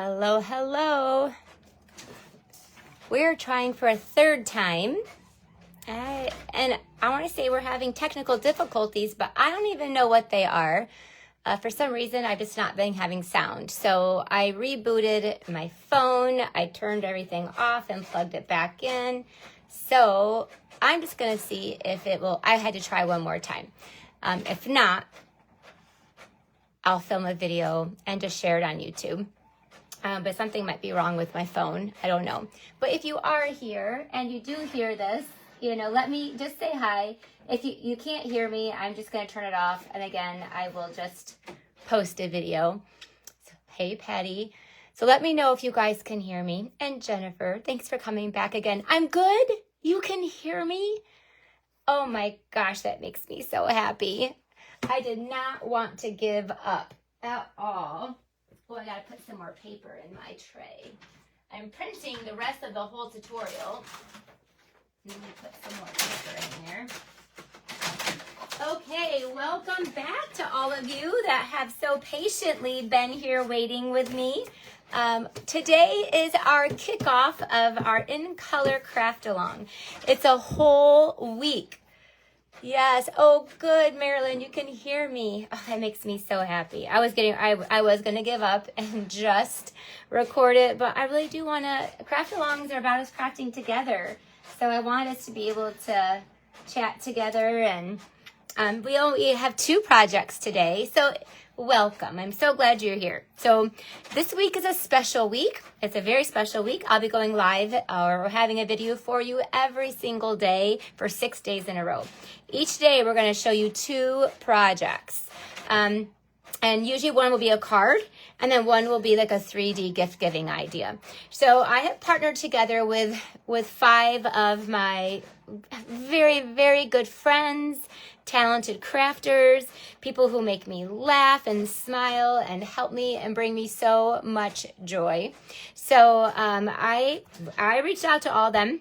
Hello, hello. We're trying for a third time. And I want to say we're having technical difficulties, but I don't even know what they are. For some reason, I've just not been having sound. So I rebooted my phone. I turned everything off and plugged it back in. So I'm just going to see if it will. I had to try one more time. If not, I'll film a video and just share it on YouTube. But something might be wrong with my phone. I don't know. But if you are here and you do hear this, let me just say hi. If you can't hear me, I'm just going to turn it off. And again, I will just post a video. So, hey, Patty. So let me know if you guys can hear me. And Jennifer, thanks for coming back again. I'm good. You can hear me. Oh my gosh, that makes me so happy. I did not want to give up at all. Well, I gotta put some more paper in my tray. I'm printing the rest of the whole tutorial. Let me put some more paper in here. Okay, welcome back to all of you that have so patiently been here waiting with me. Today is our kickoff of our In Color Craft Along. It's a whole week. Yes. Oh, good, Marilyn. You can hear me. Oh, that makes me so happy. I was going to give up and just record it, but I really do want to. Craft alongs are about us crafting together. So I want us to be able to chat together, and we only have 2 projects today. So welcome. I'm so glad you're here. So this week is a special week. It's a very special week. I'll be going live or having a video for you every single day for 6 days in a row. Each day we're going to show you 2 projects. And usually one will be a card, and then one will be like a 3D gift giving idea. So I have partnered together with 5 of my very, very good friends, talented crafters, people who make me laugh and smile and help me and bring me so much joy. So I reached out to all of them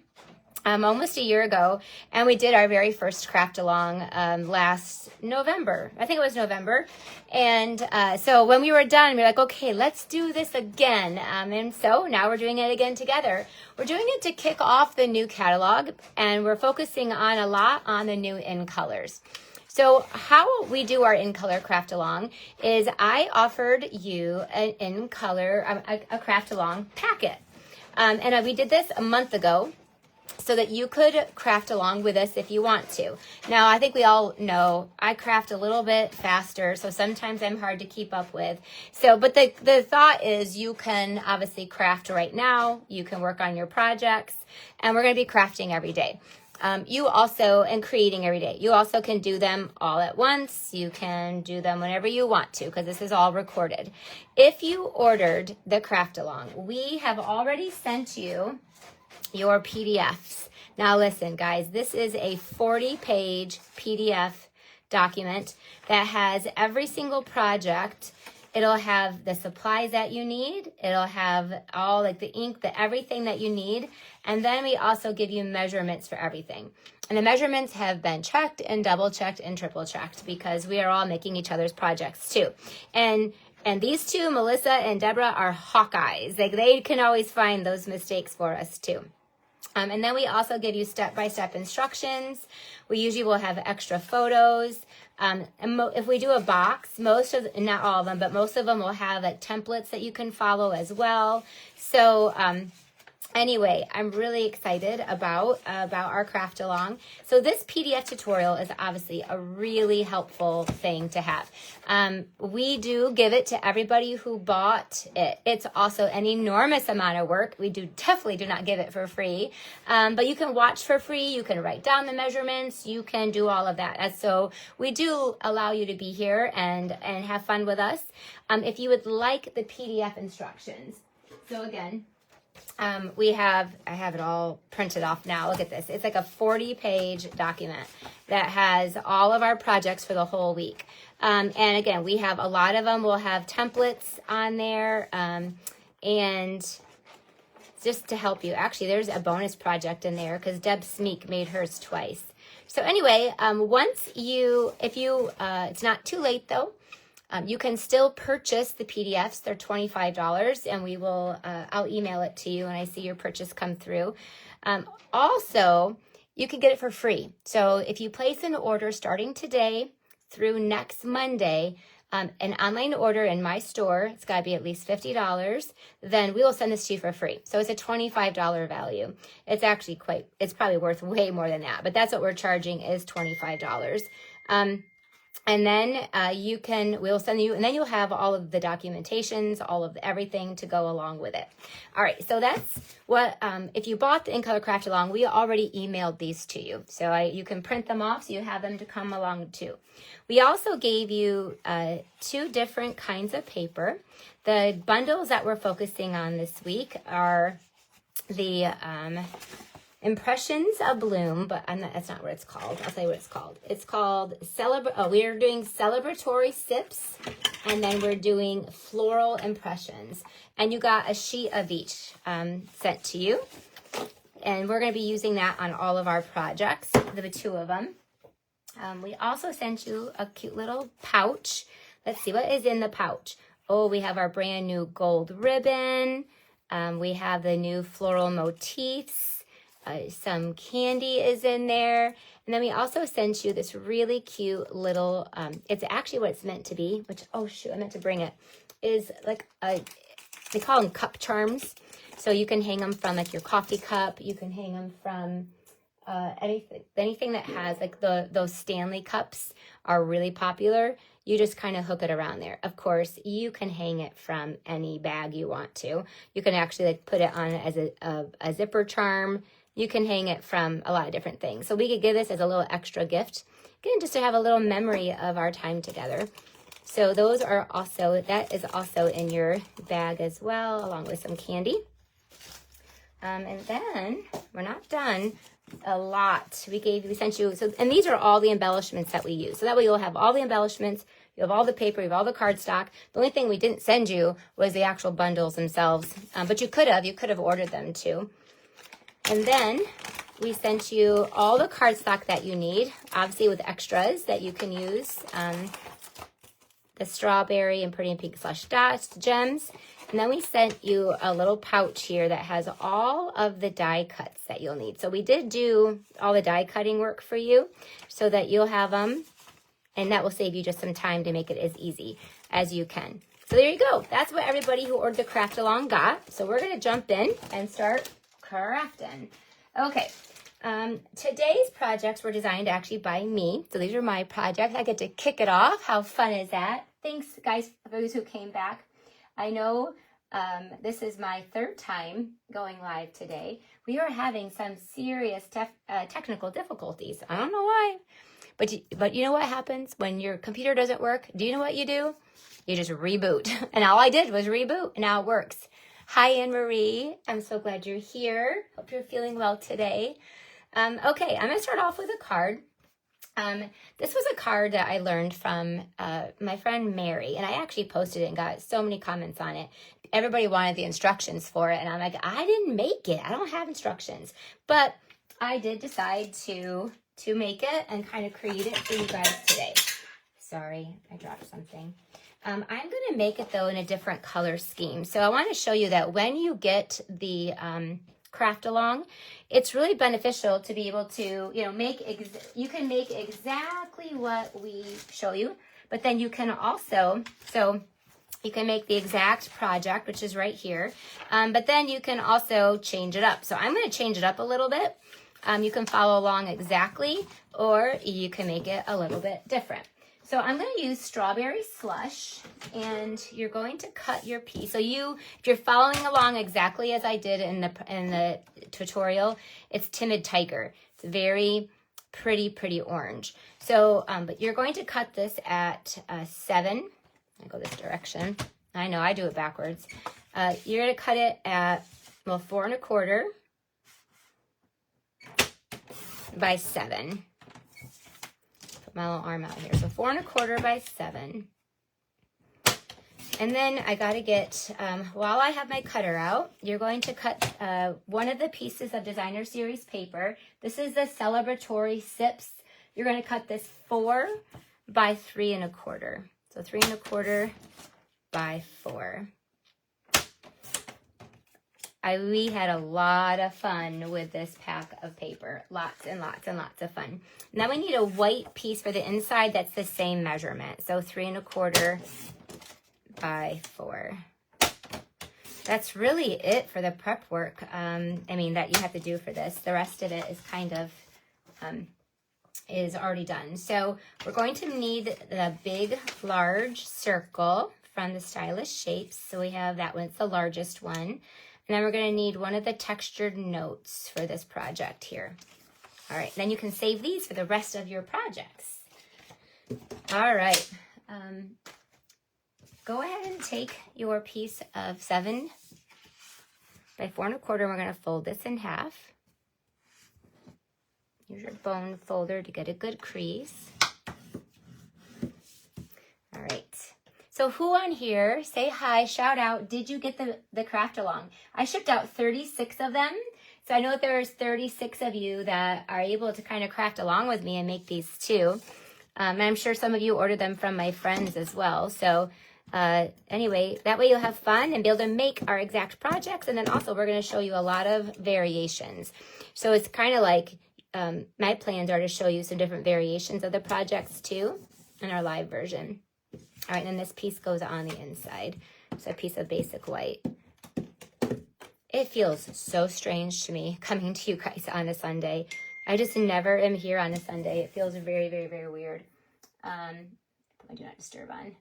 almost a year ago, and we did our very first craft along last November. I think it was November. And so when we were done, we were like, okay, let's do this again. And so now we're doing it again together. We're doing it to kick off the new catalog, and we're focusing on a lot on the new In Colors. So how we do our In Color Craft Along is I offered you an In Color, a craft along packet. And we did this a month ago, so that you could craft along with us if you want to. Now, I think we all know I craft a little bit faster, so sometimes I'm hard to keep up with. So, but the thought is you can obviously craft right now, you can work on your projects, and we're going to be crafting every day. And creating every day. You also can do them all at once. You can do them whenever you want to, because this is all recorded. If you ordered the craft along, we have already sent you your PDFs. Now listen, guys, this is a 40-page PDF document that has every single project. It'll have the supplies that you need. It'll have all like the ink, everything that you need. And then we also give you measurements for everything. And the measurements have been checked and double checked and triple checked, because we are all making each other's projects too. And these 2, Melissa and Deborah, are Hawkeyes. Like, they can always find those mistakes for us too. And then we also give you step-by-step instructions. We usually will have extra photos. And if we do a box, not all of them, but most of them will have like templates that you can follow as well. So anyway, I'm really excited about our craft along. So this PDF tutorial is obviously a really helpful thing to have. We do give it to everybody who bought it. It's also an enormous amount of work. We definitely do not give it for free. But you can watch for free. You can write down the measurements. You can do all of that. And so we do allow you to be here and have fun with us. If you would like the PDF instructions. So again, I have it all printed off now. Look at this. It's like a 40-page document that has all of our projects for the whole week. And again, we have a lot of them. We'll have templates on there. And just to help you, actually, there's a bonus project in there because Deb Smeek made hers twice. So anyway, it's not too late though. You can still purchase the PDFs. They're $25, and we will, I'll email it to you when I see your purchase come through. Also, you can get it for free. So if you place an order starting today through next Monday, an online order in my store, it's got to be at least $50, then we will send this to you for free. So it's a $25 value. It's actually it's probably worth way more than that, but that's what we're charging, is $25. And then we'll send you, and then you'll have all of the documentations, all of everything to go along with it. All right, so that's what, if you bought the In Color Craft Along, we already emailed these to you. So you can print them off so you have them to come along too. We also gave you 2 different kinds of paper. The bundles that we're focusing on this week are the Impressions Abloom, but that's not what it's called. I'll tell you what it's called. It's called we are doing Celebratory Sips, and then we're doing Floral Impressions. And you got a sheet of each sent to you. And we're going to be using that on all of our projects, the 2 of them. We also sent you a cute little pouch. Let's see, what is in the pouch? Oh, we have our brand new gold ribbon. We have the new floral motifs. Some candy is in there. And then we also sent you this really cute little, it's actually what it's meant to be, which, oh shoot, I meant to bring it, is like they call them cup charms. So you can hang them from like your coffee cup. You can hang them from anything that has like those Stanley cups are really popular. You just kind of hook it around there. Of course, you can hang it from any bag you want to. You can actually like put it on as a zipper charm. You can hang it from a lot of different things. So we could give this as a little extra gift, again, just to have a little memory of our time together. So that is also in your bag as well, along with some candy. And then we're not done. A lot. We sent you, and these are all the embellishments that we use. So that way you'll have all the embellishments, you have all the paper, you have all the cardstock. The only thing we didn't send you was the actual bundles themselves. But you could have ordered them too. And then we sent you all the cardstock that you need, obviously with extras that you can use. The strawberry and pretty and pink slush dots, gems. And then we sent you a little pouch here that has all of the die cuts that you'll need. So we did do all the die cutting work for you so that you'll have them. And that will save you just some time to make it as easy as you can. So there you go. That's what everybody who ordered the Craft Along got. So we're going to jump in and start crafting. Okay. Today's projects were designed actually by me. So these are my projects. I get to kick it off. How fun is that? Thanks, guys, for those who came back. I know this is my 3rd time going live today. We are having some serious technical difficulties. I don't know why. But you know what happens when your computer doesn't work? Do you know what you do? You just reboot. And all I did was reboot, and now it works. Hi, Anne-Marie. I'm so glad you're here. Hope you're feeling well today. Okay, I'm going to start off with a card. This was a card that I learned from my friend Mary, and I actually posted it and got so many comments on it. Everybody wanted the instructions for it, and I'm like, I didn't make it. I don't have instructions. But I did decide to make it and kind of create it for you guys today. Sorry, I dropped something. I'm going to make it, though, in a different color scheme. So I want to show you that when you get the Craft Along, it's really beneficial to be able to, you can make exactly what we show you, but then you can also, you can make the exact project, which is right here, but then you can also change it up. So I'm going to change it up a little bit. You can follow along exactly, or you can make it a little bit different. So I'm going to use strawberry slush, and you're going to cut your piece. So if you're following along exactly as I did in the tutorial, it's Timid Tiger. It's very pretty orange. So, but you're going to cut this at 7. I go this direction. I know I do it backwards. You're going to cut it at 4 1/4 by 7. My little arm out here. So 4 1/4 by 7. And then I got to get, while I have my cutter out, you're going to cut one of the pieces of Designer Series paper. This is the Celebratory Sips. You're going to cut this 4 by 3 1/4. So 3 1/4 by 4. We had a lot of fun with this pack of paper. Lots and lots and lots of fun. Now we need a white piece for the inside that's the same measurement. So 3 1/4 by 4. That's really it for the prep work, that you have to do for this. The rest of it is kind of, is already done. So we're going to need the big, large circle from the Stylish Shapes. So we have that one, it's the largest one. And then we're going to need one of the textured notes for this project here. All right, then you can save these for the rest of your projects. All right. Go ahead and take your piece of 7 by 4 1/4. We're going to fold this in half. Use your bone folder to get a good crease. All right. So who on here, say hi, shout out, did you get the craft along? I shipped out 36 of them. So I know that there's 36 of you that are able to kind of craft along with me and make these too. And I'm sure some of you ordered them from my friends as well. So anyway, that way you'll have fun and be able to make our exact projects. And then also we're going to show you a lot of variations. So it's kind of like my plans are to show you some different variations of the projects too in our live version. All right, and then this piece goes on the inside. So a piece of basic white. It feels so strange to me coming to you guys on a Sunday. I just never am here on a Sunday. It feels very, very, very weird. Put my do not disturb on.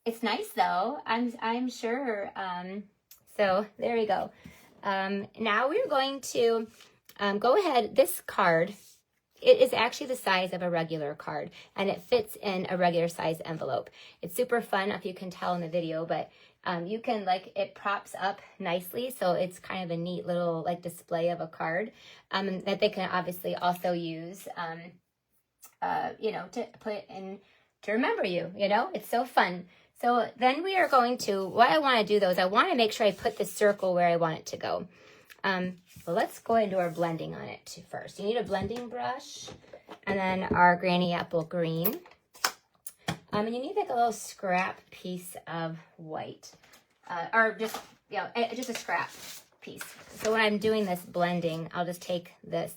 It's nice though, I'm sure. So there we go. Now we're going to go ahead. This card, it is actually the size of a regular card, and it fits in a regular size envelope. It's super fun, if you can tell in the video, but you can, it props up nicely, so it's kind of a neat little display of a card that they can obviously also use, to put in to remember you. It's so fun. So then we are going to, what I want to do though is I want to make sure I put the circle where I want it to go. Well, let's go ahead and do our blending on it first. You need a blending brush and then our Granny Apple Green. And you need a little scrap piece of white, or just a scrap piece. So when I'm doing this blending, I'll just take this.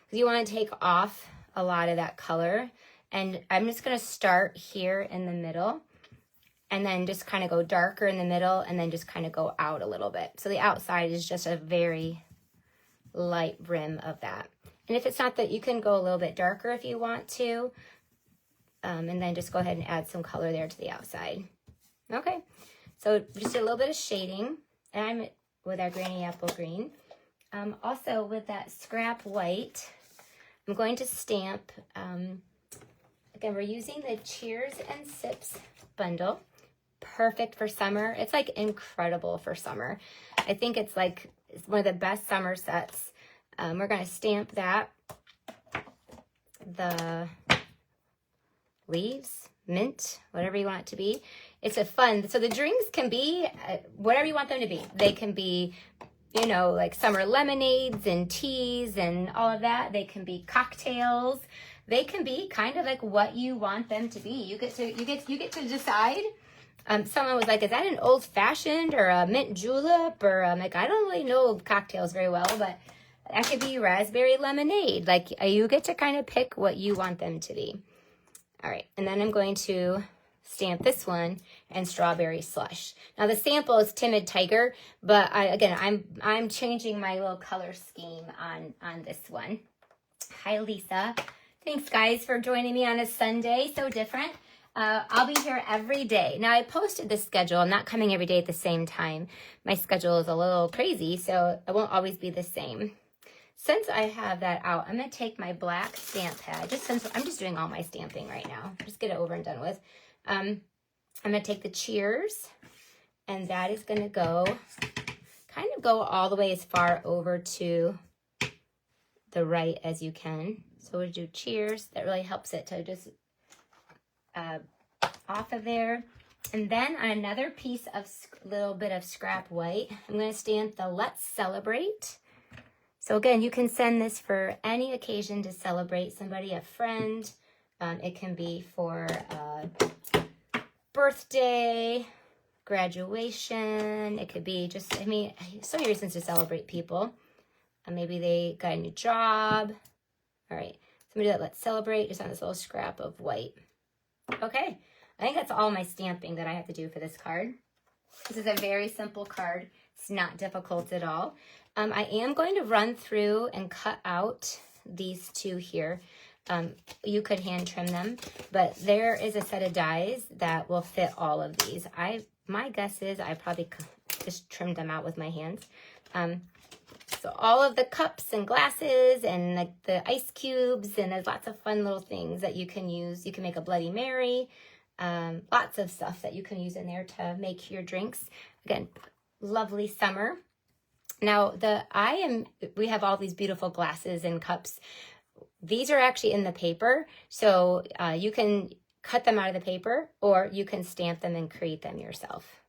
You want to take off a lot of that color, and I'm just going to start here in the middle and then just kind of go darker in the middle and then just kind of go out a little bit. So the outside is just a very light rim of that. And if it's not that, you can go a little bit darker if you want to. And then just go ahead and add some color there to the outside. Okay, so just a little bit of shading. And I'm with our Granny Apple Green. Also with that scrap white, I'm going to stamp, again, we're using the Cheers and Sips bundle. Perfect for summer. It's incredible for summer. I think it's one of the best summer sets. We're going to stamp that. The leaves, mint, whatever you want it to be. It's a fun, so the drinks can be whatever you want them to be. They can be, summer lemonades and teas and all of that. They can be cocktails. They can be kind of what you want them to be. You get to decide. Someone was like, is that an old fashioned or a mint julep? Or I'm like, I don't really know cocktails very well, but that could be raspberry lemonade. You get to kind of pick what you want them to be. All right, and then I'm going to stamp this one and strawberry slush. Now the sample is Timid Tiger, but I'm changing my little color scheme on this one. Hi Lisa. Thanks guys for joining me on a Sunday, so different. I'll be here every day. Now I posted this schedule. I'm not coming every day at the same time. My schedule is a little crazy, so it won't always be the same. Since I have that out, I'm going to take my black stamp pad, since I'm just doing all my stamping right now. Just get it over and done with. I'm going to take the Cheers, and that is going to go all the way as far over to the right as you can. So we'll do Cheers. That really helps it to just off of there. And then on another piece of little bit of scrap white, I'm going to stamp the Let's Celebrate. So again, you can send this for any occasion to celebrate somebody, a friend. It can be for birthday, graduation. It could be just, I mean, so many reasons to celebrate people. Maybe they got a new job. All right, so I'm gonna do that. Let's celebrate just on this little scrap of white. Okay, I think that's all my stamping that I have to do for this card. This is a very simple card. It's not difficult at all. I am going to run through and cut out these two here. You could hand trim them, but there is a set of dies that will fit all of these. My guess is I probably just trimmed them out with my hands. So all of the cups and glasses and the ice cubes, and there's lots of fun little things that you can use. You can make a Bloody Mary, lots of stuff that you can use in there to make your drinks. Again, lovely summer. Now we have all these beautiful glasses and cups. These are actually in the paper, so you can cut them out of the paper or you can stamp them and create them yourself.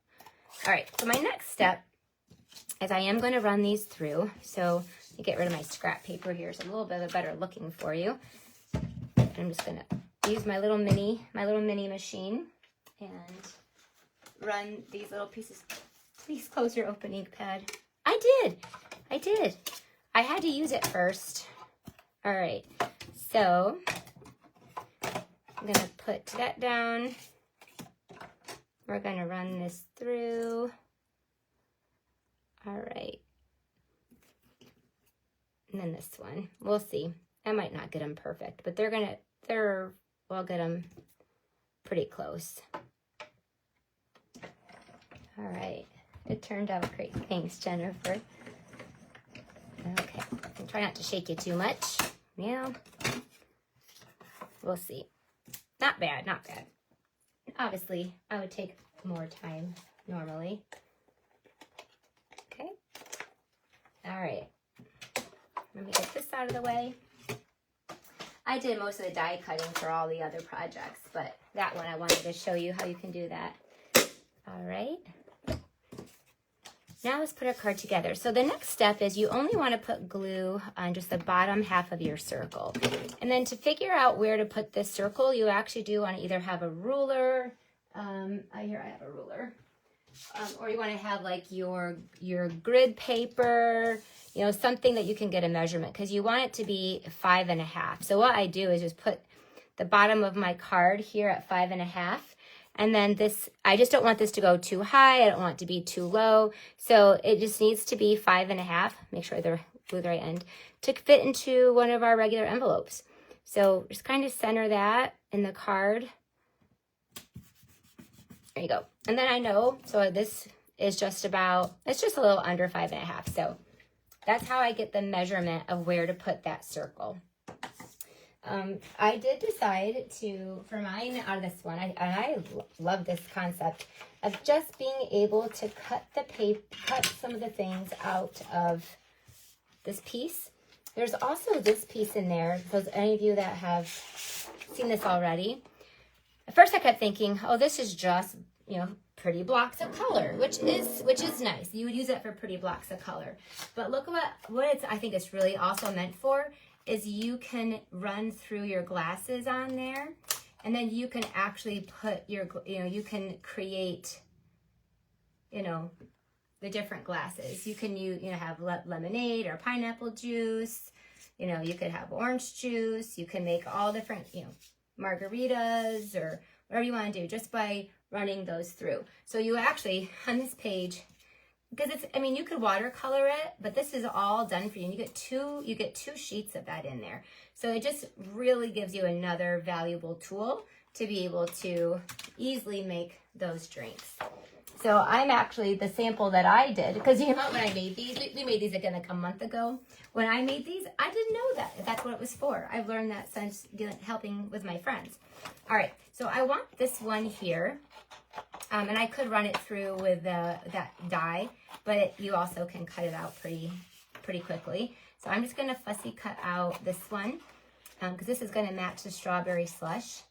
All right, so my next step is I am going to run these through. So let me get rid of my scrap paper here. It's a little bit better looking for you. I'm just going to use my little mini machine and run these little pieces. Please close your open ink pad. I did. I had to use it first. All right, so I'm gonna put that down. We're gonna run this through. All right. And then this one, we'll see. I might not get them perfect, but we'll get them pretty close. All right, it turned out great. Thanks, Jennifer. Okay, and try not to shake it too much. Yeah, we'll see. Not bad, not bad. Obviously, I would take more time normally. Okay. All right. Let me get this out of the way. I did most of the die cutting for all the other projects, but that one I wanted to show you how you can do that. All right. Now let's put our card together. So the next step is you only want to put glue on just the bottom half of your circle. And then to figure out where to put this circle, you actually do want to either have a ruler. Here I have a ruler. Or you want to have like your grid paper, you know, something that you can get a measurement, because you want it to be 5.5. So what I do is just put the bottom of my card here at 5.5. And then this, I just don't want this to go too high. I don't want it to be too low. So it just needs to be 5.5. Make sure they're glue the right end to fit into one of our regular envelopes. So just kind of center that in the card. There you go. And then I know, so this is just about, it's just a little under 5.5. So that's how I get the measurement of where to put that circle. I did decide to, for mine out of this one, I love this concept of just being able to cut some of the things out of this piece. There's also this piece in there, those any of you that have seen this already. At first I kept thinking, oh, this is just, you know, pretty blocks of color, which is nice. You would use it for pretty blocks of color. But look at what I think it's really also meant for is you can run through your glasses on there, and then you can actually put your, you can create, the different glasses. You can have lemonade or pineapple juice. You could have orange juice. You can make all different, margaritas or whatever you want to do just by running those through. So you actually, on this page, because you could watercolor it, but this is all done for you. And you get two sheets of that in there. So it just really gives you another valuable tool to be able to easily make those drinks. So I'm actually, the sample that I did, because when I made these, we made these again like a month ago. When I made these, I didn't know that's what it was for. I've learned that since helping with my friends. All right, so I want this one here. And I could run it through with that die, but you also can cut it out pretty quickly. So I'm just going to fussy cut out this one because this is going to match the strawberry slush.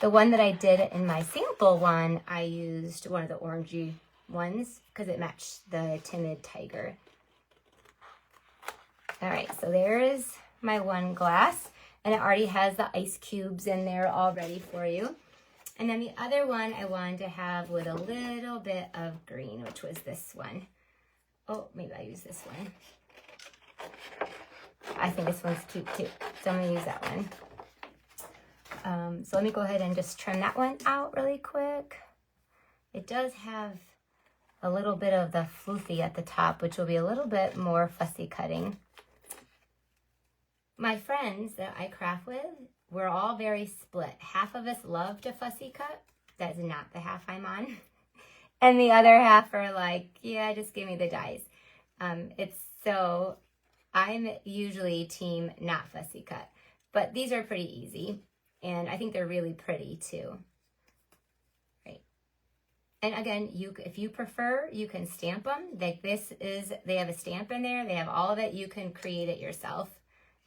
The one that I did in my sample one, I used one of the orangey ones because it matched the timid tiger. All right, so there is my one glass, and it already has the ice cubes in there all ready for you. And then the other one I wanted to have with a little bit of green, which was this one. Oh, maybe I use this one. I think this one's cute too, so I'm gonna use that one. So let me go ahead and just trim that one out really quick. It does have a little bit of the floofy at the top, which will be a little bit more fussy cutting. My friends that I craft with, we're all very split. Half of us love to fussy cut. That is not the half I'm on. And the other half are like, yeah, just give me the dies. I'm usually team not fussy cut. But these are pretty easy. And I think they're really pretty too. Right. And again, if you prefer, you can stamp them. Like they have a stamp in there. They have all of it. You can create it yourself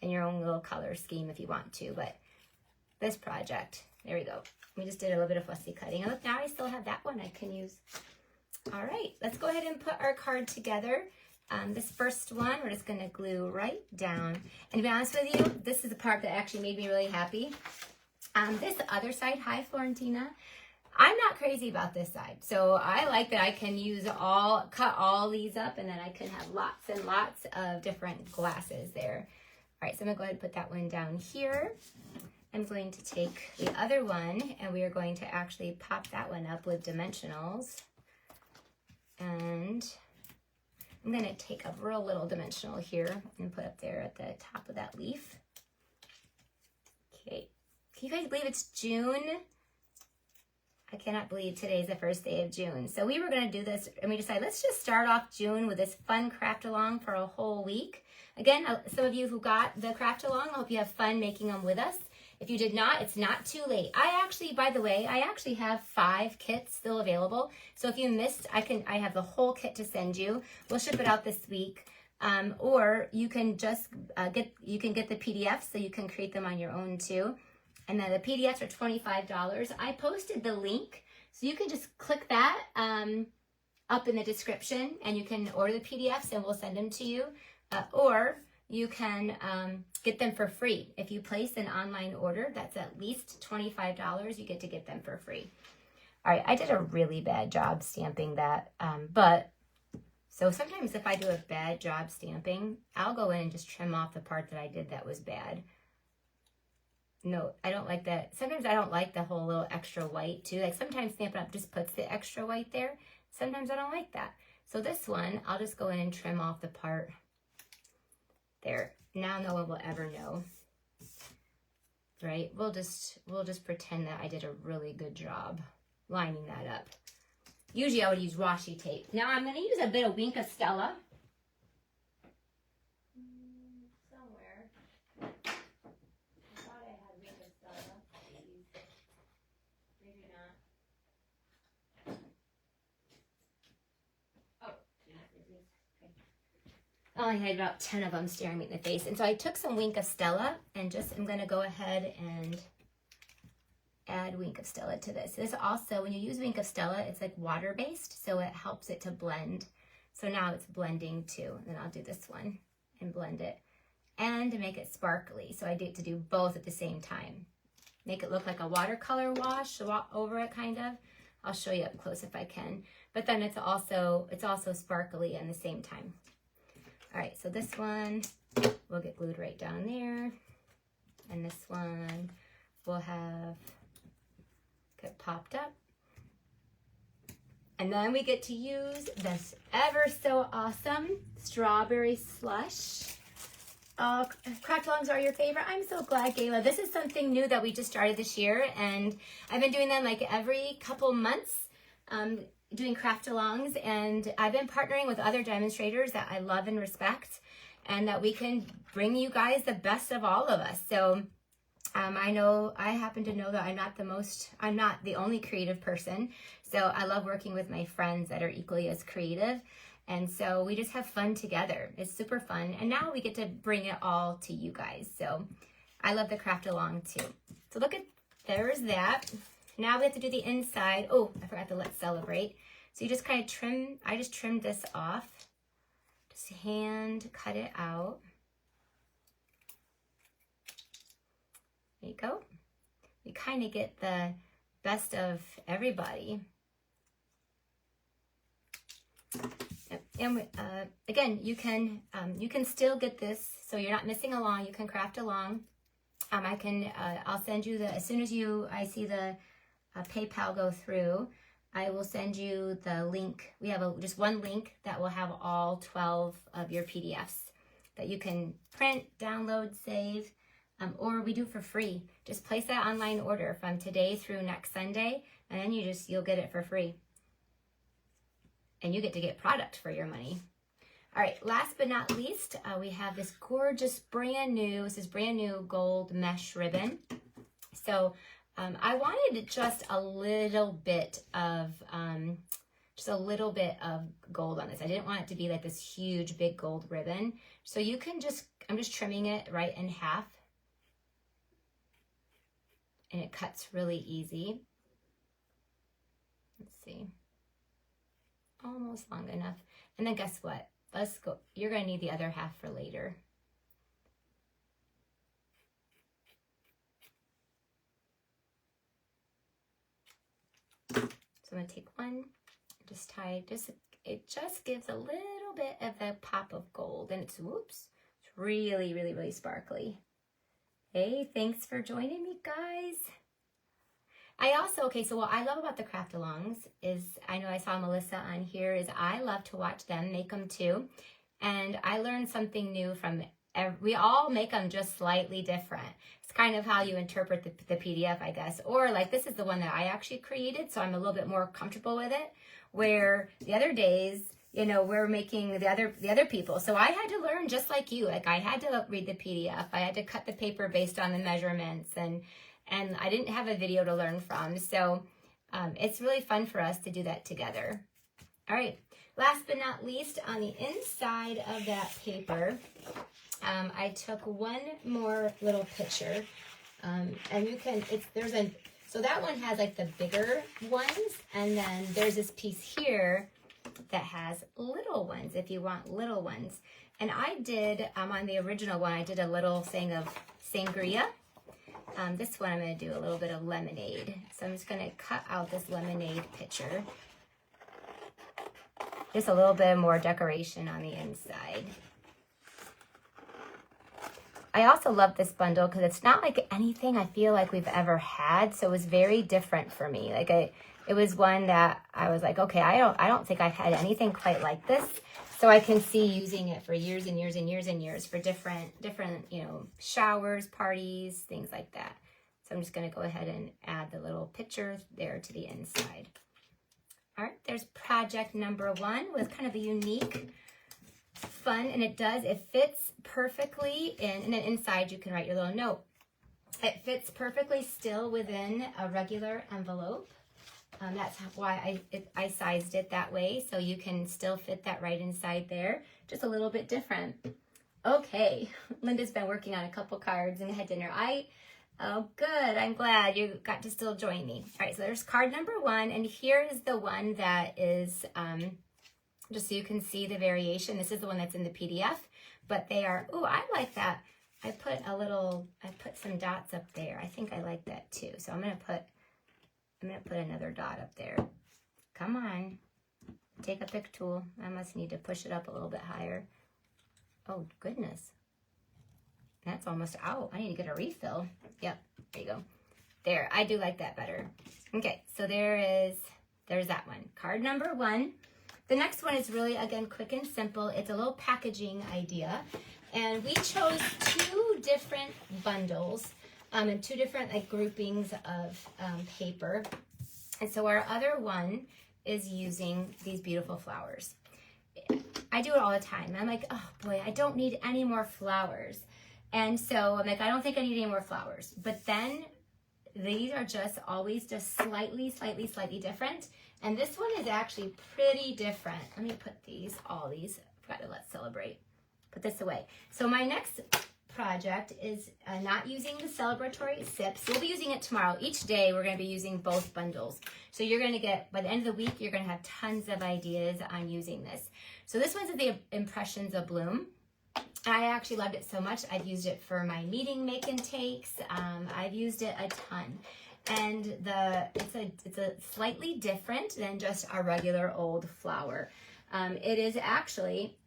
in your own little color scheme if you want to. But this project, there we go. We just did a little bit of fussy cutting. And look, now I still have that one I can use. All right, let's go ahead and put our card together. This first one, we're just gonna glue right down. And to be honest with you, this is the part that actually made me really happy. This other side, hi Florentina, I'm not crazy about this side. So I like that I can cut all these up, and then I can have lots and lots of different glasses there. All right, so I'm gonna go ahead and put that one down here. I'm going to take the other one, and we are going to actually pop that one up with dimensionals. And I'm going to take a real little dimensional here and put up there at the top of that leaf. Okay. Can you guys believe it's June? I cannot believe today's the first day of June. So we were going to do this, and we decided let's just start off June with this fun craft along for a whole week. Again, some of you who got the craft along, I hope you have fun making them with us. If you did not, it's not too late. By the way, I actually have 5 kits still available. So if you missed, I have the whole kit to send you. We'll ship it out this week. Or you can just get the PDFs, so you can create them on your own too. And then the PDFs are $25. I posted the link, so you can just click that up in the description, and you can order the PDFs and we'll send them to you. Or you can get them for free. If you place an online order, that's at least $25, you get to get them for free. All right, I did a really bad job stamping that, so sometimes if I do a bad job stamping, I'll go in and just trim off the part that I did that was bad. No, I don't like that. Sometimes I don't like the whole little extra white too. Like sometimes Stampin' Up! Just puts the extra white there. Sometimes I don't like that. So this one, I'll just go in and trim off the part there. Now no one will ever know, right? We'll just pretend that I did a really good job lining that up. Usually I would use washi tape. Now I'm going to use a bit of Wink of Stella. Somewhere. I thought I had Wink of Stella. Maybe not. Oh, I only had about 10 of them staring me in the face. And so I took some Wink of Stella and I'm going to go ahead and add Wink of Stella to this. This also, when you use Wink of Stella, it's like water-based, so it helps it to blend. So now it's blending too. And then I'll do this one and blend it. And to make it sparkly, so I get to do both at the same time. Make it look like a watercolor wash over it, kind of. I'll show you up close if I can. But then it's also sparkly at the same time. All right, so this one will get glued right down there. And this one will get popped up. And then we get to use this ever so awesome strawberry slush. Craft alongs are your favorite. I'm so glad, Gayla. This is something new that we just started this year, and I've been doing them like every couple months, doing craft alongs, and I've been partnering with other demonstrators that I love and respect, and that we can bring you guys the best of all of us. So I happen to know that I'm not the only creative person. So I love working with my friends that are equally as creative. And so we just have fun together. It's super fun. And now we get to bring it all to you guys. So I love the craft along too. So there's that. Now we have to do the inside. Oh, I forgot to let's celebrate. So you just kind of trim, I just trimmed this off. Just hand cut it out. There you go. You kind of get the best of everybody. And again, you can still get this, so you're not missing along. You can craft along. I'll send you as soon as I see the PayPal go through, I will send you the link. We have just one link that will have all 12 of your PDFs that you can print, download, save, or we do for free. Just place that online order from today through next Sunday, and then you'll get it for free. And you get to get product for your money. All right, last but not least, we have this gorgeous brand new gold mesh ribbon. So I wanted just a little bit of gold on this. I didn't want it to be like this huge big gold ribbon. So you can I'm just trimming it right in half. And it cuts really easy. Let's see. Almost long enough. And then guess what? Let's go. You're going to need the other half for later. So I'm going to take one, just tie, it just gives a little bit of a pop of gold, and it's really, really, really sparkly. Hey, thanks for joining me, guys. So what I love about the craft-alongs is, I know I saw Melissa on here, is I love to watch them make them too. And I learned something new from we all make them just slightly different. It's kind of how you interpret the PDF, I guess. Or like this is the one that I actually created, so I'm a little bit more comfortable with it. Where the other days, we're making the other people. So I had to learn just like you. Like I had to read the PDF. I had to cut the paper based on the measurements, and I didn't have a video to learn from. So it's really fun for us to do that together. All right, last but not least, on the inside of that paper, I took one more little picture, and so that one has like the bigger ones, and then there's this piece here that has little ones if you want little ones. And I did, on the original one, I did a little thing of sangria. This one I'm going to do a little bit of lemonade. So I'm just going to cut out this lemonade picture. Just a little bit more decoration on the inside. I also love this bundle because it's not like anything I feel like we've ever had. So it was very different for me. Like it was one that I was like, okay, I don't think I've had anything quite like this. So I can see using it for years and years and years and years for different, showers, parties, things like that. So I'm just going to go ahead and add the little picture there to the inside. All right, there's project number 1 with kind of a unique, fun, and it fits perfectly in, and then inside you can write your little note. It fits perfectly still within a regular envelope. That's why I sized it that way, so you can still fit that right inside there, just a little bit different. Okay, Linda's been working on a couple cards and had dinner. Oh good, I'm glad you got to still join me. All right, so there's card number 1, and here is the one that is, just so you can see the variation. This is the one that's in the PDF, but they are, I like that. I put some dots up there. I think I like that too. So I'm gonna put another dot up there. Come on, take a pick tool. I must need to push it up a little bit higher. Oh goodness, that's almost out. I need to get a refill. Yep, there you go. There, I do like that better. Okay, so there's that one. Card number 1. The next one is really, again, quick and simple. It's a little packaging idea. And we chose 2 different bundles and 2 different groupings of paper. And so our other one is using these beautiful flowers. I do it all the time. I'm like, oh boy, I don't need any more flowers. And so I'm like, I don't think I need any more flowers. But then these are always slightly different. And this one is actually pretty different. Let me put all these, forgot to let's celebrate. Put this away. So my next project is not using the celebratory sips. We'll be using it tomorrow. Each day we're going to be using both bundles. So you're going to get, by the end of the week, you're going to have tons of ideas on using this. So this one's the Impressions Abloom. I actually loved it so much. I've used it for my meeting make and takes. I've used it a ton. and it's a slightly different than just a regular old flower. It is actually,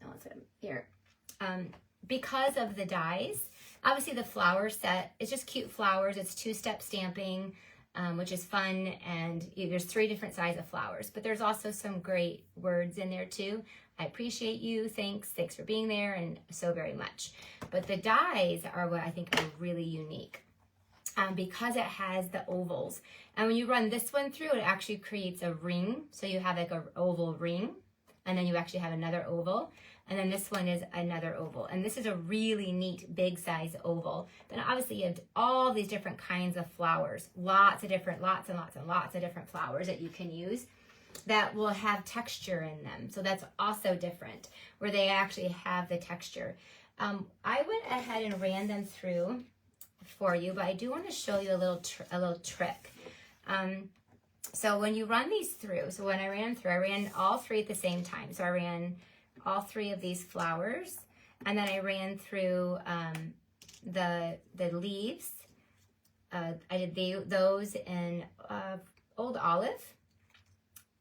here, because of the dies. Obviously the flower set, it's just cute flowers. It's 2-step stamping, which is fun, and there's 3 different sizes of flowers, but there's also some great words in there too. I appreciate you, thanks for being there, and so very much. But the dies are what I think are really unique. Because it has the ovals. And when you run this one through, it actually creates a ring. So you have like an oval ring, and then you actually have another oval. And then this one is another oval. And this is a really neat big size oval. Then obviously you have all these different kinds of flowers. Lots and lots of different flowers that you can use that will have texture in them. So that's also different, where they actually have the texture. I went ahead and ran them through for you, but I do want to show you a little trick. So when you run these through, so when I ran all 3 at the same time. So I ran all 3 of these flowers, and then I ran through the leaves. I did those in Old Olive,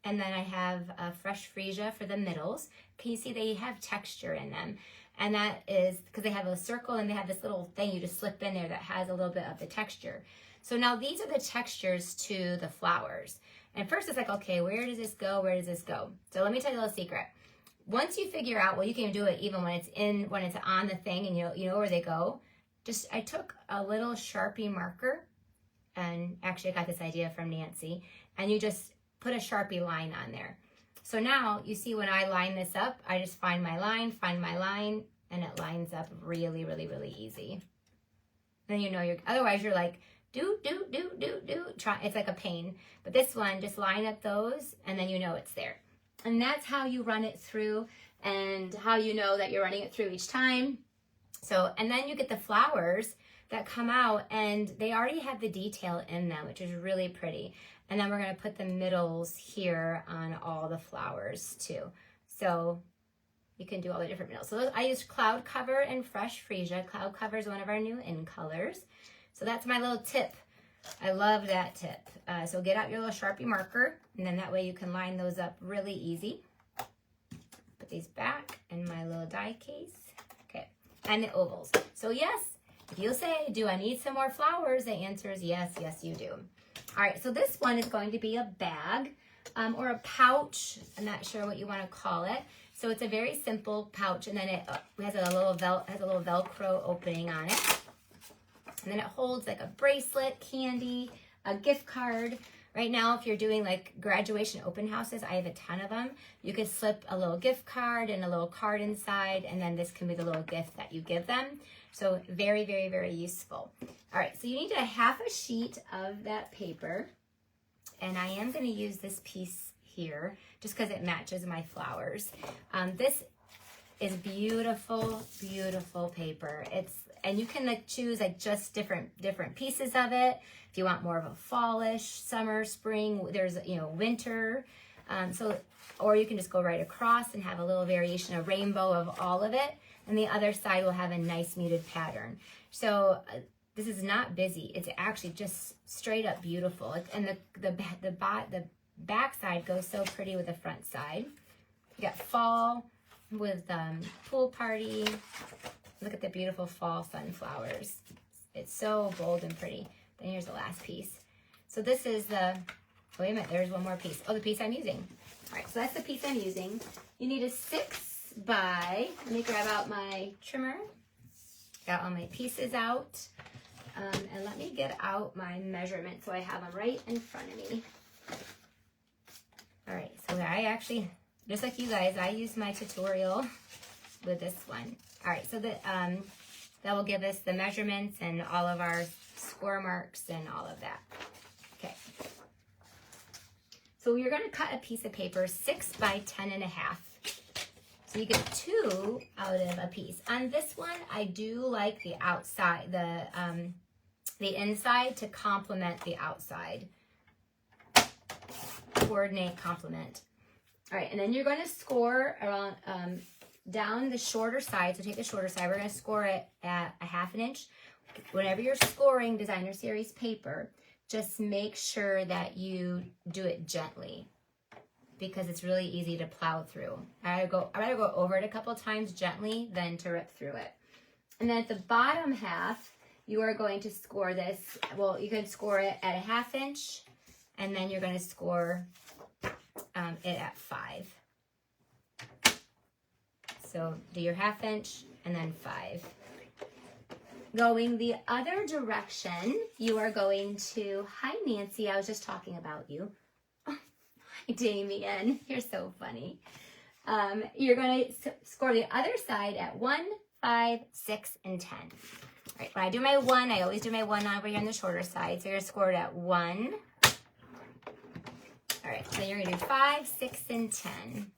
and then I have Fresh Freesia for the middles. Can you see they have texture in them? And that is because they have a circle and they have this little thing you just slip in there that has a little bit of the texture. So now these are the textures to the flowers. And first it's like, okay, where does this go? Where does this go? So let me tell you a little secret. Once you figure out, well, you can do it even when it's on the thing and you know where they go. I took a little Sharpie marker, and actually I got this idea from Nancy, and you just put a Sharpie line on there. So now you see when I line this up, I just find my line, and it lines up really, really, really easy. Then you know otherwise you're like, do. It's like a pain. But this one, just line up those, and then you know it's there. And that's how you run it through, and how you know that you're running it through each time. So, and then you get the flowers that come out, and they already have the detail in them, which is really pretty. And then we're going to put the middles here on all the flowers too. So you can do all the different middles. So I used Cloud Cover and Fresh Freesia. Cloud Cover is one of our new in colors. So that's my little tip. I love that tip. So get out your little Sharpie marker, and then that way you can line those up really easy. Put these back in my little die case. Okay, and the ovals. So yes, if you say, do I need some more flowers? The answer is yes, yes you do. All right, so this one is going to be a bag or a pouch. I'm not sure what you want to call it. So it's a very simple pouch, and then it has a little Velcro opening on it. And then it holds like a bracelet, candy, a gift card. Right now, if you're doing like graduation open houses, I have a ton of them. You could slip a little gift card and a little card inside, and then this can be the little gift that you give them. So very, very, very useful. All right, so you need a half a sheet of that paper, and I am going to use this piece here just because it matches my flowers. This is beautiful, beautiful paper. And you can like choose like just different pieces of it. If you want more of a fallish, summer, spring, there's winter. Or you can just go right across and have a little variation, a rainbow of all of it. And the other side will have a nice muted pattern. So this is not busy. It's actually just straight up beautiful. And the back side goes so pretty with the front side. You got fall with pool party. Look at the beautiful fall sunflowers. It's so bold and pretty. Then here's the last piece. So this is wait a minute, there's one more piece. Oh, the piece I'm using. All right, so that's the piece I'm using. You need a 6 by, let me grab out my trimmer. Got all my pieces out. And let me get out my measurements so I have them right in front of me. All right, so I actually, just like you guys, I used my tutorial with this one. All right, so that will give us the measurements and all of our score marks and all of that. Okay. So you're going to cut a piece of paper 6 by 10.5. So you get 2 out of a piece. On this one, I do like the outside, the inside to complement the outside. Coordinate, complement. All right, and then you're going to score around down the shorter side. So take the shorter side. We're going to score it at a 1/2 inch. Whenever you're scoring designer series paper, just make sure that you do it gently, because it's really easy to plow through. I rather go over it a couple times gently than to rip through it. And then at the bottom half, you are going to score this. Well, you can score it at a 1/2 inch, and then you're going to score it at 5. So do your 1/2 inch and then 5. Going the other direction, you are going to, hi Nancy, I was just talking about you. Hi Damien, you're so funny. You're going to score the other side at 1, 5, 6, and 10. All right, when I do my 1, I always do my 1 over here on the shorter side. So you're going to score it at 1. All right, then you're going to do 5, 6, and 10.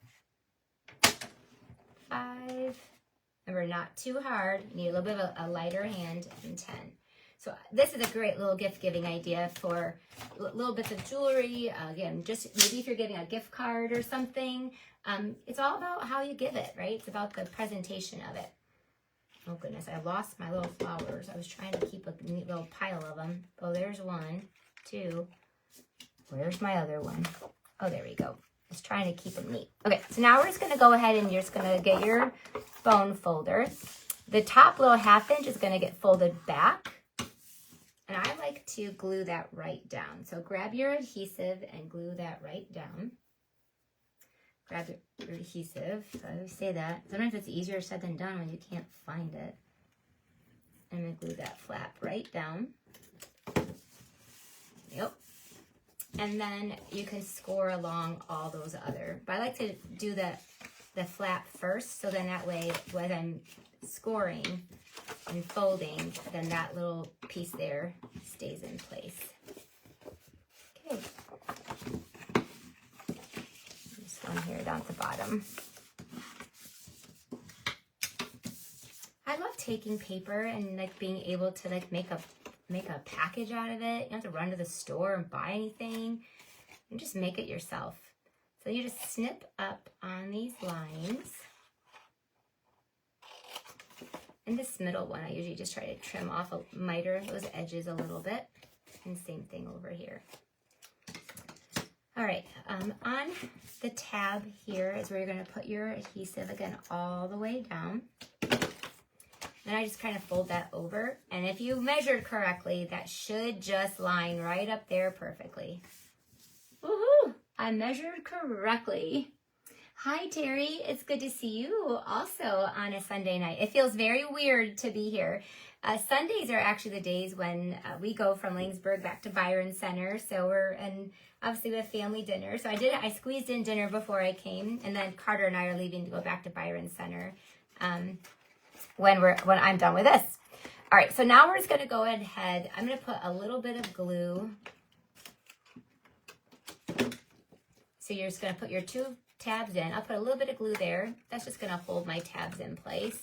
5. Remember, not too hard. You need a little bit of a lighter hand, and 10. So this is a great little gift giving idea for little bits of jewelry. Again, just maybe if you're giving a gift card or something. It's all about how you give it, right? It's about the presentation of it. Oh goodness, I lost my little flowers. I was trying to keep a neat little pile of them. Oh, there's 1, 2. Where's my other one? Oh, there we go. Just trying to keep them neat. Okay, so now we're just going to go ahead and you're just going to get your bone folder. The top little 1/2 inch is going to get folded back. And I like to glue that right down. So grab your adhesive and glue that right down. Grab your adhesive. So I always say that. Sometimes it's easier said than done when you can't find it. I'm going to glue that flap right down. Yep. And then you can score along all those other. But I like to do the flap first, so then that way when I'm scoring and folding, then that little piece there stays in place. Okay. This one here down at the bottom. I love taking paper and like being able to like make a package out of it. You don't have to run to the store and buy anything. You just make it yourself. So you just snip up on these lines. And this middle one, I usually just try to trim off, miter those edges a little bit. And same thing over here. All right, on the tab here is where you're going to put your adhesive again all the way down. And I just kind of fold that over. And if you measured correctly, that should just line right up there perfectly. Woohoo! I measured correctly. Hi, Terry. It's good to see you also on a Sunday night. It feels very weird to be here. Sundays are actually the days when we go from Langsburg back to Byron Center. So obviously we have family dinner. So I squeezed in dinner before I came. And then Carter and I are leaving to go back to Byron Center. When I'm done with this. All right, so now we're just going to go ahead. I'm going to put a little bit of glue. So you're just going to put your 2 tabs in. I'll put a little bit of glue there. That's just going to hold my tabs in place.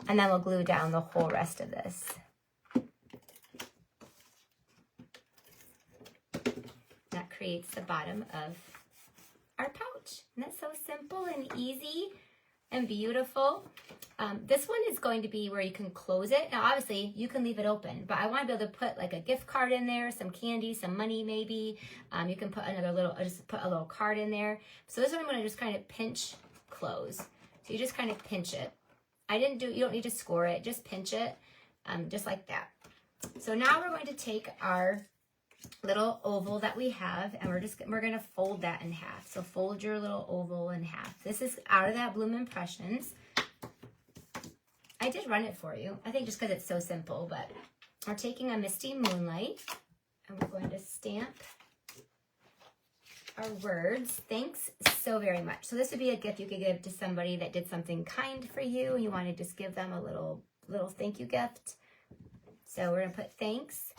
And then we'll glue down the whole rest of this. That creates the bottom of our pouch. And that's so simple and easy and beautiful. This one is going to be where you can close it. Now, obviously, you can leave it open, but I want to be able to put like a gift card in there, some candy, some money maybe. You can put just put a little card in there. So this one I'm going to just kind of pinch close. So you just kind of pinch it. You don't need to score it, just pinch it, just like that. So now we're going to take our little oval that we have, and we're going to fold that in half. So fold your little oval in half. This is out of that Abloom Impressions. I did run it for you, I think just because it's so simple, but we're taking a Misty Moonlight, and we're going to stamp our words. Thanks so very much. So this would be a gift you could give to somebody that did something kind for you, and you want to just give them a little thank you gift. So we're going to put thanks.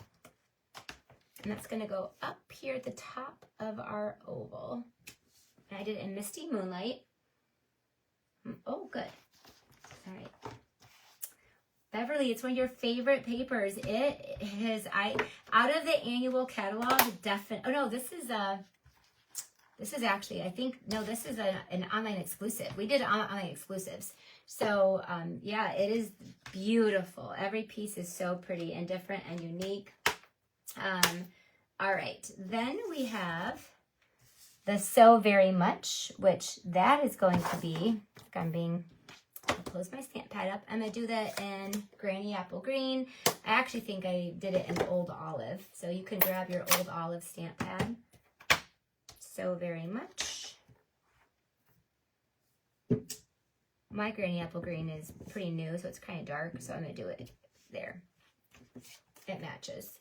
And that's going to go up here at the top of our oval. And I did it in Misty Moonlight. Oh, good. All right. Beverly, it's one of your favorite papers. It is, out of the annual catalog, definitely. Oh, no, this is actually, I think, no, this is an online exclusive. We did online exclusives. So, yeah, it is beautiful. Every piece is so pretty and different and unique. All right, then we have the So Very Much, which that is going to be, I'll close my stamp pad up. I'm going to do that in Granny Apple Green. I actually think I did it in Old Olive. So you can grab your Old Olive stamp pad. So Very Much. My Granny Apple Green is pretty new, so it's kind of dark. So I'm going to do it there. It matches.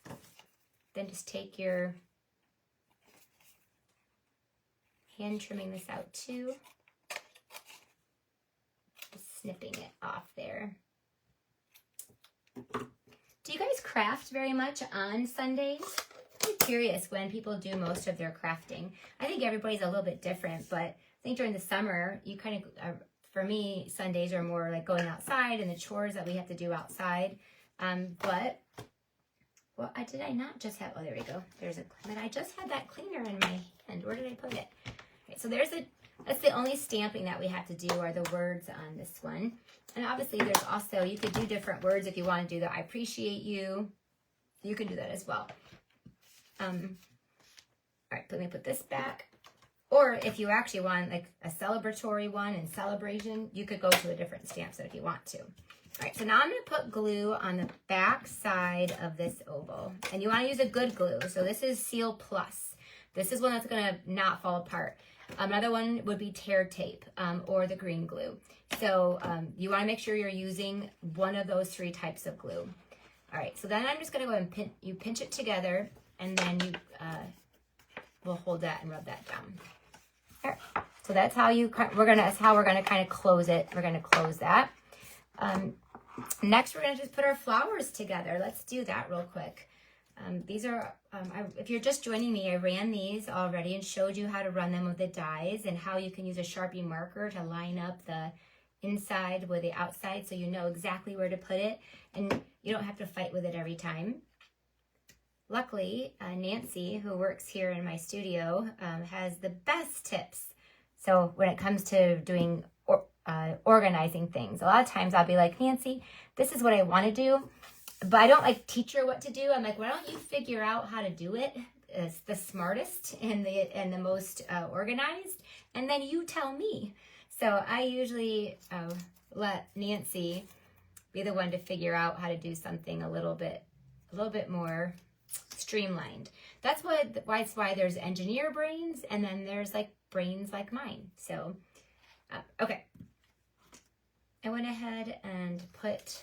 Then just take your hand trimming this out too. Just snipping it off there. Do you guys craft very much on Sundays? I'm curious when people do most of their crafting. I think everybody's a little bit different, but I think during the summer, you kind of, for me, Sundays are more like going outside and the chores that we have to do outside. Well, did I not just have, oh, there we go. But I just had that cleaner in my hand. Where did I put it? Okay, so that's the only stamping that we have to do are the words on this one. And obviously there's also, you could do different words if you want to do the I appreciate you. You can do that as well. All right, let me put this back. Or if you actually want like a celebratory one and celebration, you could go to a different stamp set if you want to. All right, so now I'm going to put glue on the back side of this oval. And you want to use a good glue. So this is Seal Plus. This is one that's going to not fall apart. Another one would be tear tape or the green glue. So you want to make sure you're using one of those 3 types of glue. All right, so then I'm just going to go and pinch it together, and then you will hold that and rub that down. All right, so that's how we're gonna kind of close it. We're gonna close that. Next, we're gonna just put our flowers together. Let's do that real quick. These are, if you're just joining me, I ran these already and showed you how to run them with the dies and how you can use a Sharpie marker to line up the inside with the outside so you know exactly where to put it and you don't have to fight with it every time. Luckily, Nancy, who works here in my studio, has the best tips. So when it comes to doing organizing things, a lot of times I'll be like, Nancy, this is what I want to do, but I don't like teach her what to do. I'm like, why don't you figure out how to do it? It's the smartest and the most organized, and then you tell me. So I usually let Nancy be the one to figure out how to do something a little bit more streamlined. That's why there's engineer brains, and then there's like brains like mine. So, okay. I went ahead and put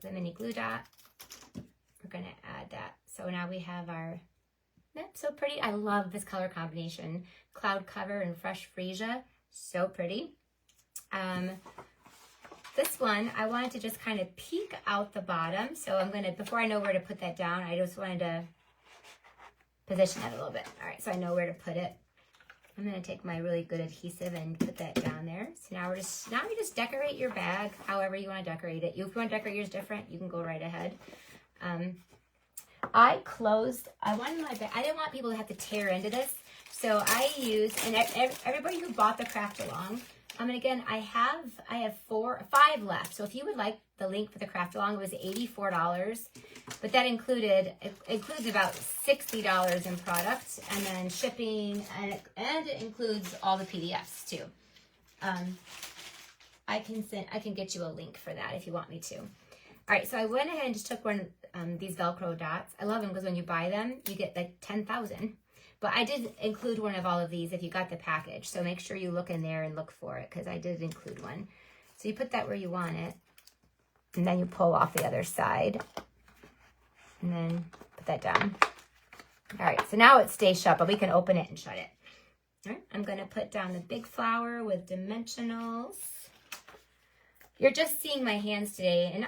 the mini glue dot. We're gonna add that. So now we have our, so pretty. I love this color combination. Cloud Cover and Fresh Freesia, so pretty. This one, I wanted to just kind of peek out the bottom. So I'm gonna, before I know where to put that down, I just wanted to position it a little bit. All right, so I know where to put it. I'm gonna take my really good adhesive and put that down there. So now you just decorate your bag however you wanna decorate it. If you wanna decorate yours different, you can go right ahead. I wanted my bag, I didn't want people to have to tear into this. So I used, and everybody who bought the craft along, and again, I have 5 left. So if you would like the link for the craft along, it was $84, but that includes about $60 in products, and then shipping, and it includes all the PDFs too. I can get you a link for that if you want me to. All right, so I went ahead and just took one these Velcro dots. I love them because when you buy them, you get like 10,000. But I did include one of all of these if you got the package. So make sure you look in there and look for it because I did include one. So you put that where you want it. And then you pull off the other side. And then put that down. All right, so now it stays shut, but we can open it and shut it. All right, I'm going to put down the big flower with dimensionals. You're just seeing my hands today, and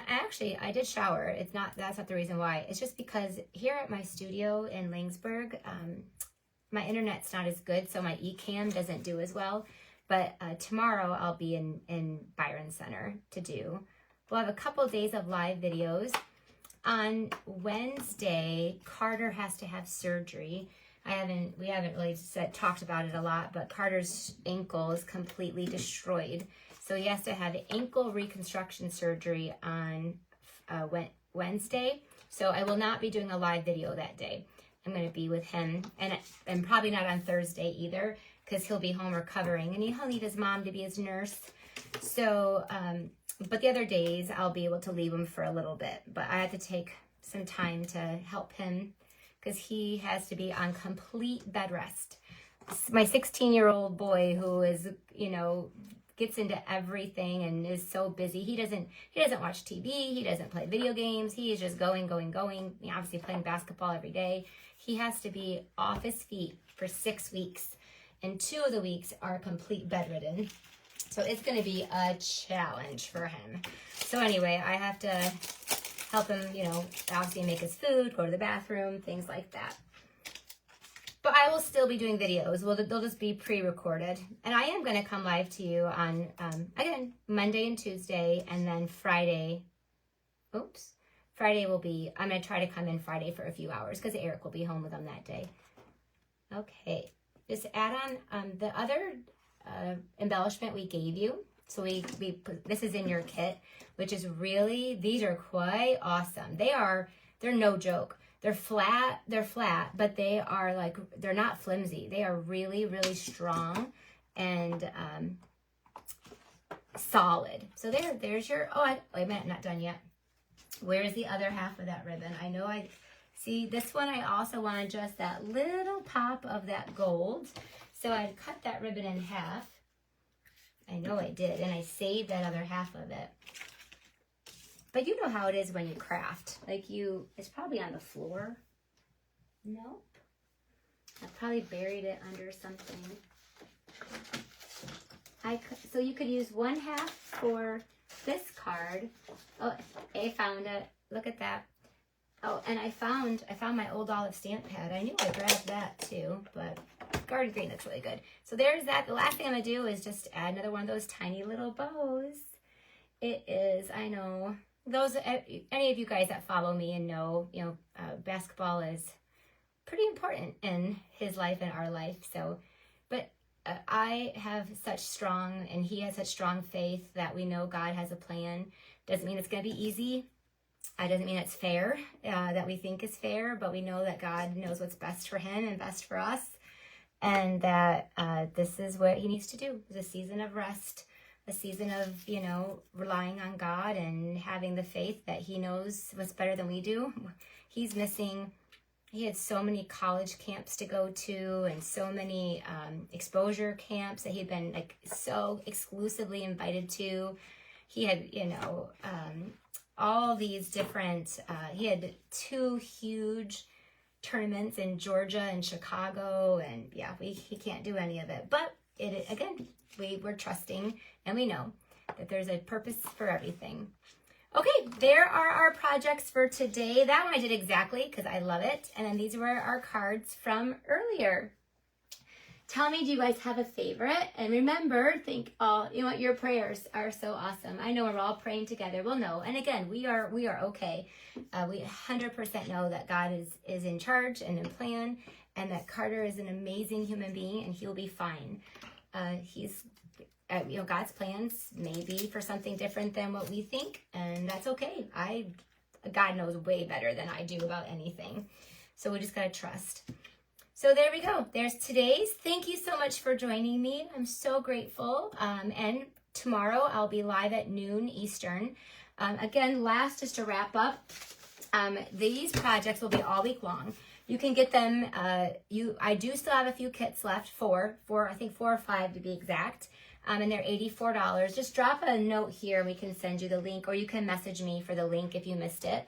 I did shower. That's not the reason why. It's just because here at my studio in Langsburg, my internet's not as good, so my eCam doesn't do as well. But tomorrow I'll be in Byron Center to do. We'll have a couple of days of live videos. On Wednesday, Carter has to have surgery. We haven't really talked about it a lot, but Carter's ankle is completely destroyed. So he has to have ankle reconstruction surgery on Wednesday. So I will not be doing a live video that day. I'm going to be with him, and probably not on Thursday either, because he'll be home recovering, and he'll need his mom to be his nurse. So, but the other days I'll be able to leave him for a little bit. But I have to take some time to help him because he has to be on complete bed rest. My 16-year-old boy who is, you know, gets into everything and is so busy. He doesn't watch TV. He doesn't play video games. He is just going. You know, obviously playing basketball every day. He has to be off his feet for 6 weeks, and 2 of the weeks are complete bedridden. So it's going to be a challenge for him. So anyway, I have to help him, you know, obviously make his food, go to the bathroom, things like that. But I will still be doing videos. Well, they'll just be pre-recorded. And I am going to come live to you on, again, Monday and Tuesday, and then Friday. Oops. Friday will be, I'm going to try to come in Friday for a few hours because Eric will be home with them that day. Okay. Just add on the other embellishment we gave you. So we put, this is in your kit, which is really, these are quite awesome. They're no joke. They're flat, but they are like, they're not flimsy. They are really, really strong and solid. So there's your, wait a minute, not done yet. Where is the other half of that ribbon? I know see this one, I also want just that little pop of that gold. So I cut that ribbon in half. I know I did, and I saved that other half of it. But you know how it is when you craft. Like it's probably on the floor. Nope. I probably buried it under something. So you could use 1/2 for this card. Oh, I found it. Look at that. Oh, and I found my old olive stamp pad. I knew I grabbed that too, but garden green looks really good. So there's that. The last thing I'm gonna do is just add another one of those tiny little bows. It is, I know, any of you guys that follow me and know, you know, basketball is pretty important in his life and our life. So, but I have such strong, and he has such strong faith that we know God has a plan. Doesn't mean it's gonna be easy. Doesn't mean it's fair, that we think is fair, but we know that God knows what's best for him and best for us. And that this is what he needs to do. It's a season of rest, a season of, you know, relying on God and having the faith that he knows what's better than we do. He had so many college camps to go to and so many exposure camps that he'd been like so exclusively invited to. He had, you know, all these different, he had 2 huge tournaments in Georgia and Chicago, and yeah, he can't do any of it. But again, we're trusting, and we know that there's a purpose for everything. Okay, there are our projects for today. That one I did exactly because I love it. And then these were our cards from earlier. Tell me, do you guys have a favorite? And remember, you know what, your prayers are so awesome. I know we're all praying together. We'll know. And again, we are okay. We 100% know that God is in charge and in plan, and that Carter is an amazing human being, and he'll be fine. He's, you know, God's plans may be for something different than what we think, and that's okay. God knows way better than I do about anything. So we just got to trust. So there we go. There's today's. Thank you so much for joining me. I'm so grateful. And tomorrow I'll be live at noon Eastern. Again, just to wrap up, these projects will be all week long. You can get them. I do still have a few kits left, I think 4 or 5 to be exact. And they're $84. Just drop a note here. We can send you the link, or you can message me for the link if you missed it.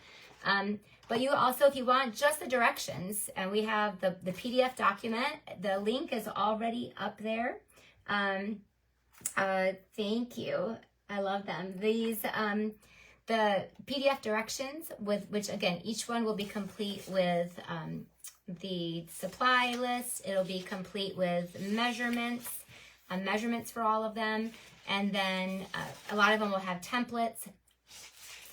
But you also, if you want just the directions, and we have the PDF document, the link is already up there. Thank you. I love them. These, the PDF directions, which again, each one will be complete with the supply list. It'll be complete with measurements for all of them. And then a lot of them will have templates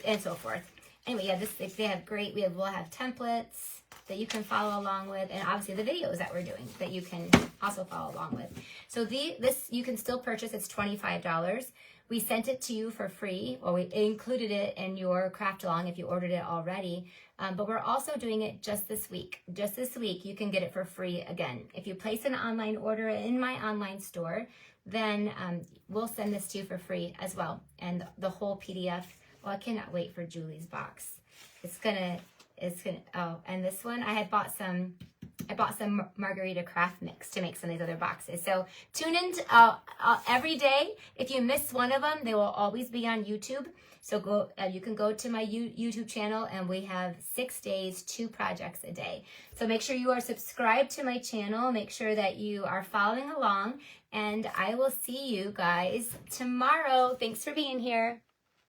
and so forth. Anyway, yeah, they have great, we'll have templates that you can follow along with, and obviously the videos that we're doing that you can also follow along with. So this you can still purchase, it's $25. We sent it to you for free, or we included it in your craft along if you ordered it already. But we're also doing it just this week. Just this week, you can get it for free again. If you place an online order in my online store, then we'll send this to you for free as well. And the whole PDF. Well, I cannot wait for Julie's box. It's gonna, oh, and this one, I bought some margarita craft mix to make some of these other boxes. So tune in every day. If you miss one of them, they will always be on YouTube. So you can go to my YouTube channel, and we have 6 days, 2 projects a day. So make sure you are subscribed to my channel. Make sure that you are following along, and I will see you guys tomorrow. Thanks for being here.